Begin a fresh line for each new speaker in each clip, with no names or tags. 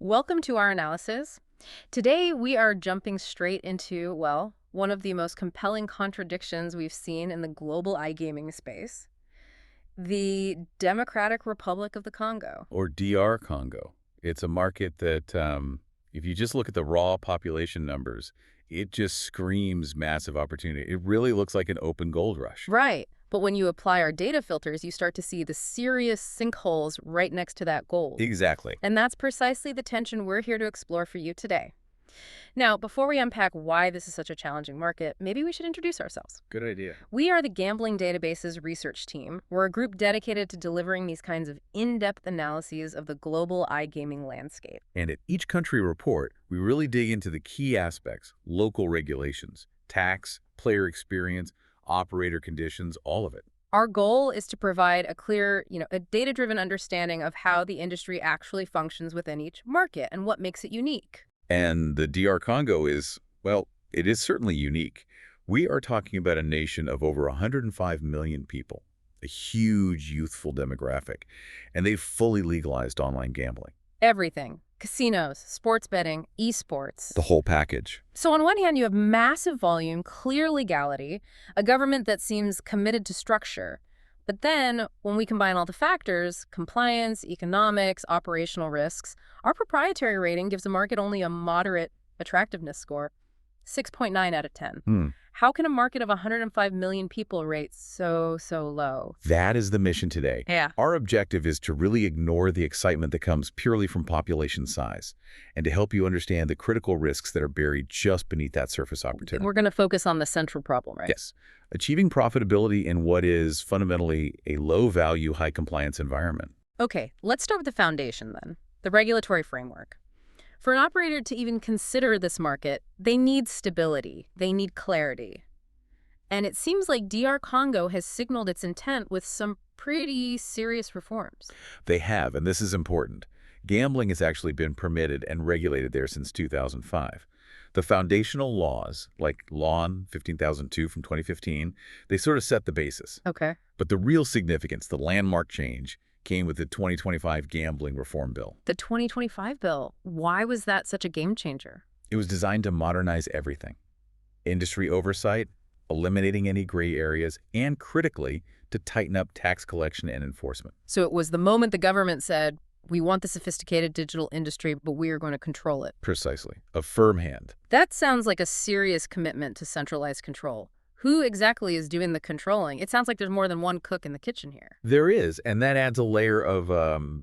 Welcome to our analysis. Today, we are jumping straight into, well, one of the most compelling contradictions we've seen in the global iGaming space, the Democratic Republic of the Congo.
Or DR Congo. It's a market that, if you just look at the raw population numbers, it just screams massive opportunity. It really looks like an open gold rush.
Right. But when you apply our data filters, you start to see the serious sinkholes right next to that gold.
Exactly.
And that's precisely the tension we're here to explore for you today. Now, before we unpack why this is such a challenging market, maybe we should introduce ourselves.
Good idea.
We are the Gambling Databases Research Team. We're a group dedicated to delivering these kinds of in-depth analyses of the global iGaming landscape.
And at each country report, we really dig into the key aspects, local regulations, tax, player experience, operator conditions, all of it.
Our goal is to provide a clear, a data-driven understanding of how the industry actually functions within each market and what makes it unique.
And the DR Congo is, well, it is certainly unique. We are talking about a nation of over 105 million people, a huge youthful demographic, and they've fully legalized online gambling.
Everything. Casinos, sports betting, esports.
The whole package.
So on one hand, you have massive volume, clear legality, a government that seems committed to structure. But then, when we combine all the factors, compliance, economics, operational risks, our proprietary rating gives the market only a moderate attractiveness score, 6.9 out of 10. How can a market of 105 million people rate so low?
That is the mission today.
Yeah.
Our objective is to really ignore the excitement that comes purely from population size and to help you understand the critical risks that are buried just beneath that surface opportunity.
We're going to focus on the central problem, right?
Yes. Achieving profitability in what is fundamentally a low-value, high-compliance environment.
Okay, let's start with the foundation then, the regulatory framework. For an operator to even consider this market, they need stability, they need clarity. And it seems like DR Congo has signaled its intent with some pretty serious reforms.
They have, and this is important. Gambling has actually been permitted and regulated there since 2005. The foundational laws, like Law 15002 from 2015, they sort of set the basis.
Okay.
But the real significance, the landmark change, came with the 2025 Gambling Reform Bill.
The 2025 bill, why was that such a game changer?
It was designed to modernize everything. Industry oversight, eliminating any gray areas, and critically, to tighten up tax collection and enforcement.
So it was the moment the government said, we want the sophisticated digital industry, but we are going to control it.
Precisely. A firm hand.
That sounds like a serious commitment to centralized control. Who exactly is doing the controlling? It sounds like there's more than one cook in the kitchen here.
There is, and that adds a layer of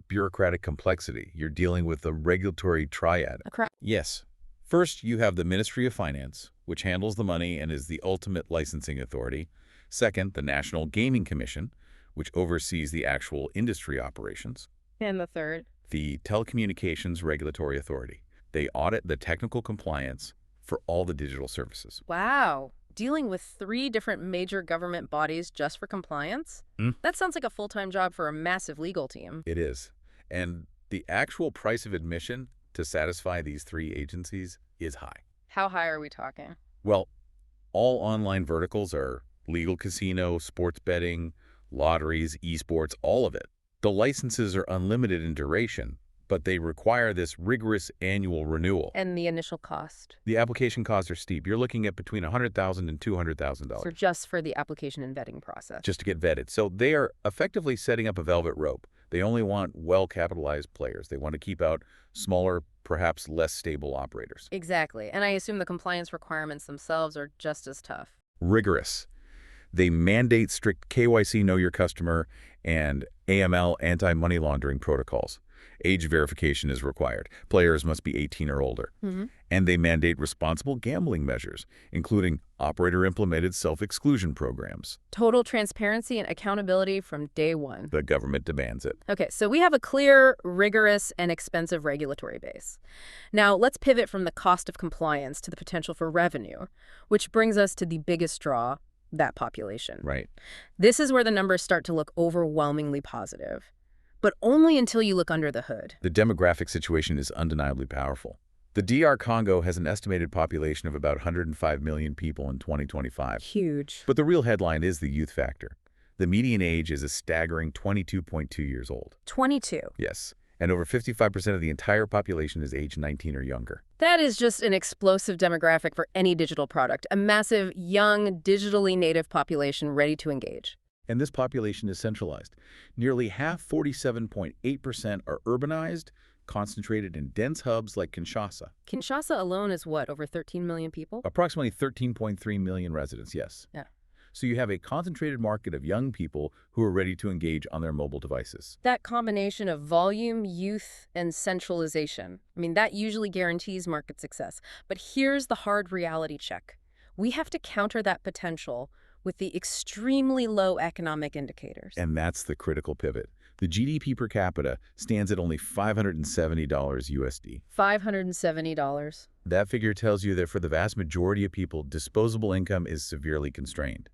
bureaucratic complexity. You're dealing with a regulatory triad. Yes. First, you have the Ministry of Finance, which handles the money and is the ultimate licensing authority. Second, the National Gaming Commission, which oversees the actual industry operations.
And the third?
The Telecommunications Regulatory Authority. They audit the technical compliance for all the digital services.
Wow. Dealing with 3 different major government bodies just for compliance? That sounds like a full-time job for a massive legal team.
It is. And the actual price of admission to satisfy these 3 agencies is high.
How high are we talking?
Well, all online verticals are legal casino, sports betting, lotteries, esports, all of it. The licenses are unlimited in duration, but they require this rigorous annual renewal.
And the initial cost?
The application costs are steep. You're looking at between $100,000 and $200,000.
So just for the application and vetting process?
Just to get vetted. So they are effectively setting up a velvet rope. They only want well-capitalized players. They want to keep out smaller, perhaps less stable operators.
Exactly. And I assume the compliance requirements themselves are just as tough.
Rigorous. They mandate strict KYC, know your customer, and AML, anti-money laundering protocols. Age verification is required. Players must be 18 or older. And they mandate responsible gambling measures, including operator-implemented self-exclusion programs.
Total transparency and accountability from day one.
The government demands it.
Okay, so we have a clear, rigorous, and expensive regulatory base. Now, let's pivot from the cost of compliance to the potential for revenue, which brings us to the biggest draw, that population.
Right.
This is where the numbers start to look overwhelmingly positive. But only until you look under the hood.
The demographic situation is undeniably powerful. The DR Congo has an estimated population of about 105 million people in 2025.
Huge.
But the real headline is the youth factor. The median age is a staggering 22.2 years old.
22.
Yes. And over 55% of the entire population is age 19 or younger.
That is just an explosive demographic for any digital product, a massive, young, digitally native population ready to engage.
And this population is centralized. Nearly half, 47.8%, are urbanized, concentrated in dense hubs like Kinshasa.
Kinshasa alone is what, over 13 million people?
Approximately 13.3 million residents, yes.
Yeah.
So you have a concentrated market of young people who are ready to engage on their mobile devices.
That combination of volume, youth, and centralization, that usually guarantees market success. But here's the hard reality check. We have to counter that potential with the extremely low economic indicators.
And that's the critical pivot. The GDP per capita stands at only $570 USD.
$570.
That figure tells you that for the vast majority of people, disposable income is severely constrained.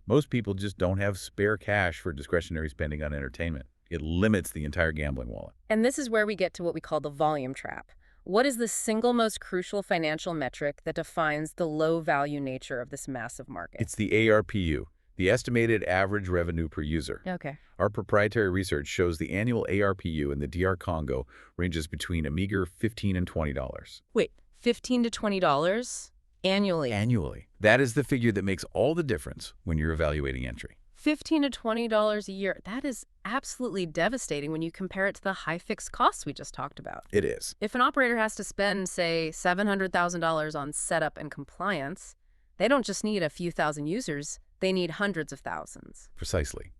Most people just don't have spare cash for discretionary spending on entertainment. It limits the entire gambling wallet.
And this is where we get to what we call the volume trap. What is the single most crucial financial metric that defines the low-value nature of this massive market?
It's the ARPU, the estimated average revenue per user.
Okay.
Our proprietary research shows the annual ARPU in the DR Congo ranges between a meager $15 and $20.
Wait, $15 to $20 annually?
Annually. That is the figure that makes all the difference when you're evaluating entry.
$15 to $20 a year. That is absolutely devastating when you compare it to the high fixed costs we just talked about.
It is.
If an operator has to spend, say, $700,000 on setup and compliance, they don't just need a few thousand users, they need hundreds of thousands.
Precisely.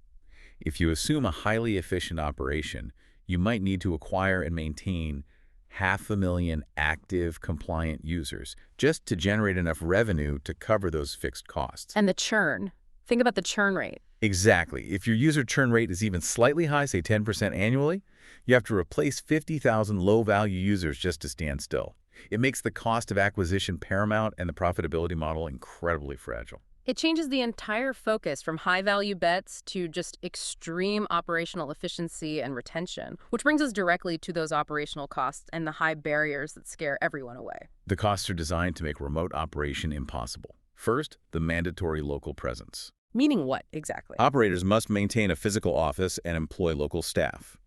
If you assume a highly efficient operation, you might need to acquire and maintain 500,000 active compliant users just to generate enough revenue to cover those fixed costs.
And the churn. Think about the churn rate.
Exactly. If your user churn rate is even slightly high, say 10% annually, you have to replace 50,000 low-value users just to stand still. It makes the cost of acquisition paramount and the profitability model incredibly fragile.
It changes the entire focus from high-value bets to just extreme operational efficiency and retention, which brings us directly to those operational costs and the high barriers that scare everyone away.
The costs are designed to make remote operation impossible. First, the mandatory local presence.
Meaning what, exactly?
Operators must maintain a physical office and employ local staff.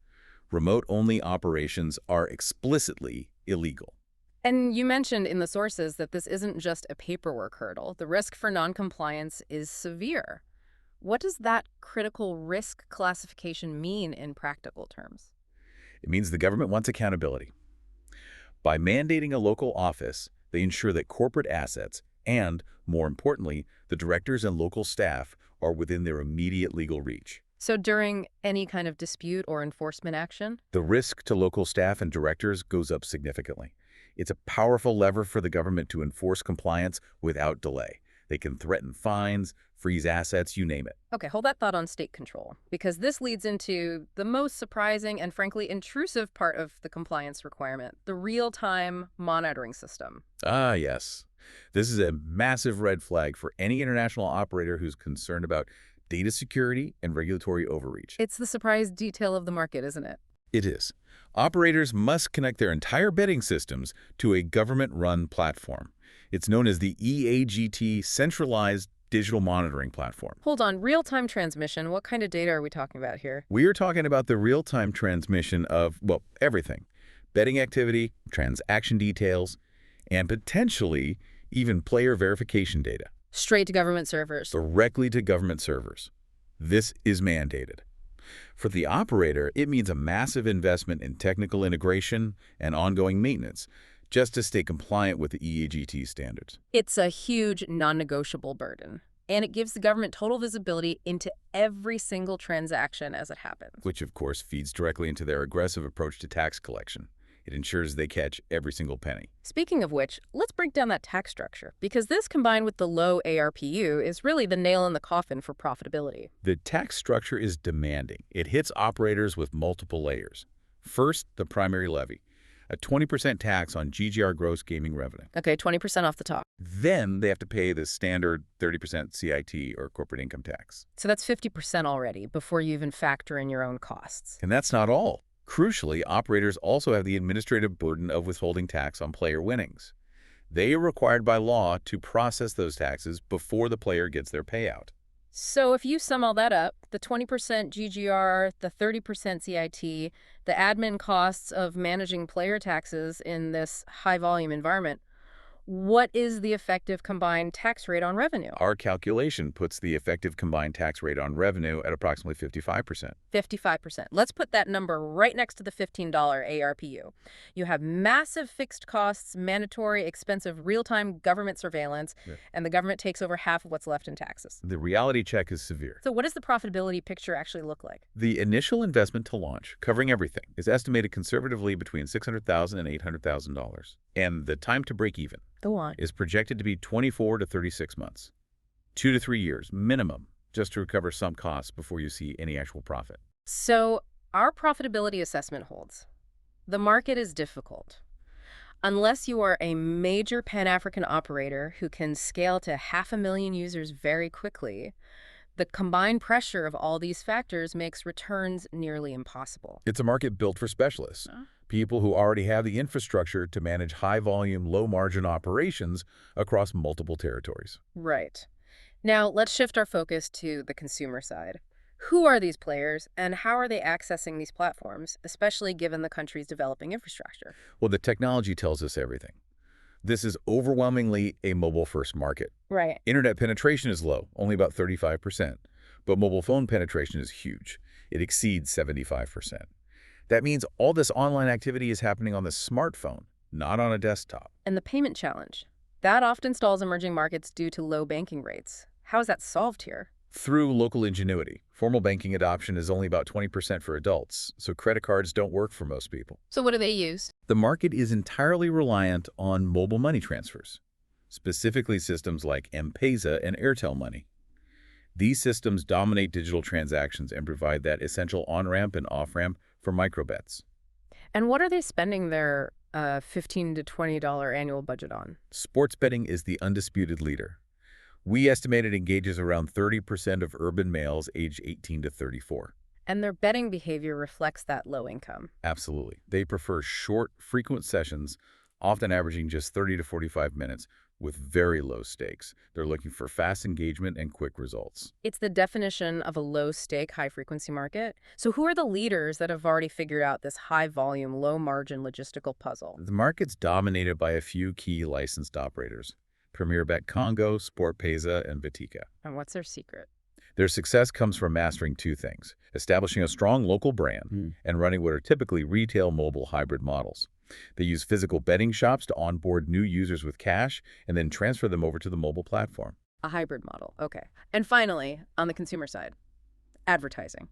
Remote-only operations are explicitly illegal.
And you mentioned in the sources that this isn't just a paperwork hurdle. The risk for noncompliance is severe. What does that critical risk classification mean in practical terms?
It means the government wants accountability. By mandating a local office, they ensure that corporate assets and, more importantly, the directors and local staff are within their immediate legal reach.
So during any kind of dispute or enforcement action?
The risk to local staff and directors goes up significantly. It's a powerful lever for the government to enforce compliance without delay. They can threaten fines, freeze assets, you name it.
Okay, hold that thought on state control, because this leads into the most surprising and frankly intrusive part of the compliance requirement, the real-time monitoring system.
Ah, yes. This is a massive red flag for any international operator who's concerned about data security and regulatory overreach.
It's the surprise detail of the market, isn't it?
It is. Operators must connect their entire betting systems to a government-run platform. It's known as the EAGT Centralized Digital Monitoring Platform.
Hold on, real-time transmission, what kind of data are we talking about here?
We are talking about the real-time transmission of, well, everything. Betting activity, transaction details, and potentially even player verification data.
Straight to government servers.
Directly to government servers. This is mandated. For the operator, it means a massive investment in technical integration and ongoing maintenance just to stay compliant with the EAGT standards.
It's a huge non-negotiable burden, and it gives the government total visibility into every single transaction as it happens.
Which, of course, feeds directly into their aggressive approach to tax collection. It ensures they catch every single penny.
Speaking of which, let's break down that tax structure, because this combined with the low ARPU is really the nail in the coffin for profitability.
The tax structure is demanding. It hits operators with multiple layers. First, the primary levy, a 20% tax on GGR gross gaming revenue.
Okay, 20% off the top.
Then they have to pay the standard 30% CIT or corporate income tax.
So that's 50% already before you even factor in your own costs.
And that's not all. Crucially, operators also have the administrative burden of withholding tax on player winnings. They are required by law to process those taxes before the player gets their payout.
So if you sum all that up, the 20% GGR, the 30% CIT, the admin costs of managing player taxes in this high-volume environment, what is the effective combined tax rate on revenue?
Our calculation puts the effective combined tax rate on revenue at approximately 55%.
55%. Let's put that number right next to the $15 ARPU. You have massive fixed costs, mandatory, expensive real-time government surveillance,
Yeah.
and the government takes over half of what's left in taxes.
The reality check is severe.
So what does the profitability picture actually look like?
The initial investment to launch, covering everything, is estimated conservatively between $600,000 and $800,000. And the time to break even
Go on.
is projected to be 24 to 36 months. 2 to 3 years, minimum, just to recover some costs before you see any actual profit.
So our profitability assessment holds. The market is difficult. Unless you are a major Pan-African operator who can scale to 500,000 users very quickly, the combined pressure of all these factors makes returns nearly impossible.
It's a market built for specialists, people who already have the infrastructure to manage high-volume, low-margin operations across multiple territories.
Right. Now, let's shift our focus to the consumer side. Who are these players, and how are they accessing these platforms, especially given the country's developing infrastructure?
Well, the technology tells us everything. This is overwhelmingly a mobile-first market.
Right.
Internet penetration is low, only about 35%, but mobile phone penetration is huge. It exceeds 75%. That means all this online activity is happening on the smartphone, not on a desktop.
And the payment challenge. That often stalls emerging markets due to low banking rates. How is that solved here?
Through local ingenuity. Formal banking adoption is only about 20% for adults, so credit cards don't work for most people.
So what do they use?
The market is entirely reliant on mobile money transfers, specifically systems like M-Pesa and Airtel Money. These systems dominate digital transactions and provide that essential on-ramp and off-ramp for microbets.
And what are they spending their $15 to $20 annual budget on?
Sports betting is the undisputed leader. We estimate it engages around 30% of urban males aged 18 to 34.
And their betting behavior reflects that low income.
Absolutely. They prefer short, frequent sessions, often averaging just 30 to 45 minutes, with very low stakes. They're looking for fast engagement and quick results.
It's the definition of a low-stake, high-frequency market. So who are the leaders that have already figured out this high-volume, low-margin logistical puzzle?
The market's dominated by a few key licensed operators: Premier Bet Congo, SportPesa, and Vitica.
And what's their secret?
Their success comes from mastering two things: establishing a strong local brand and running what are typically retail mobile hybrid models. They use physical betting shops to onboard new users with cash and then transfer them over to the mobile platform.
A hybrid model. Okay. And finally, on the consumer side, advertising.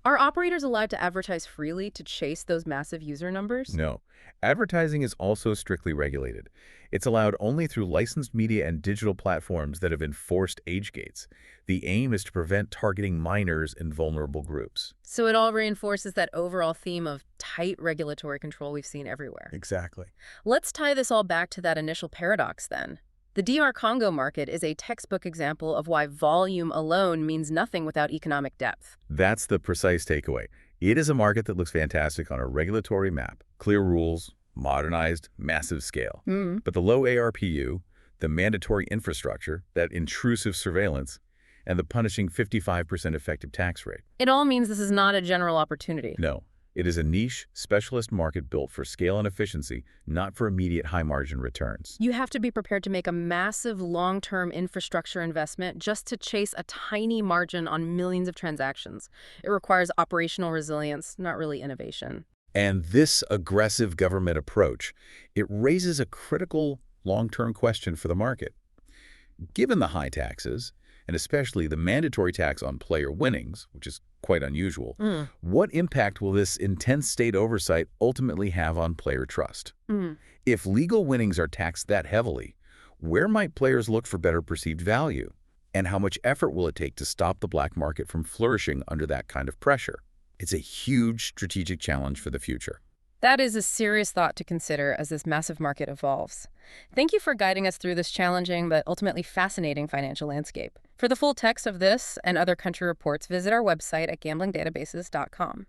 Are operators allowed to advertise freely to chase those massive user numbers?
No. Advertising is also strictly regulated. It's allowed only through licensed media and digital platforms that have enforced age gates. The aim is to prevent targeting minors and vulnerable groups.
So it all reinforces that overall theme of tight regulatory control we've seen everywhere.
Exactly.
Let's tie this all back to that initial paradox then. The DR Congo market is a textbook example of why volume alone means nothing without economic depth.
That's the precise takeaway. It is a market that looks fantastic on a regulatory map. Clear rules, modernized, massive scale. But the low ARPU, the mandatory infrastructure, that intrusive surveillance, and the punishing 55% effective tax rate.
It all means this is not a general opportunity.
No, it is a niche, specialist market built for scale and efficiency, not for immediate high-margin returns.
You have to be prepared to make a massive long-term infrastructure investment just to chase a tiny margin on millions of transactions. It requires operational resilience, not really innovation.
And this aggressive government approach, it raises a critical long-term question for the market. Given the high taxes, and especially the mandatory tax on player winnings, which is quite unusual, what impact will this intense state oversight ultimately have on player trust? If legal winnings are taxed that heavily, where might players look for better perceived value? And how much effort will it take to stop the black market from flourishing under that kind of pressure? It's a huge strategic challenge for the future.
That is a serious thought to consider as this massive market evolves. Thank you for guiding us through this challenging but ultimately fascinating financial landscape. For the full text of this and other country reports, visit our website at gamblingdatabases.com.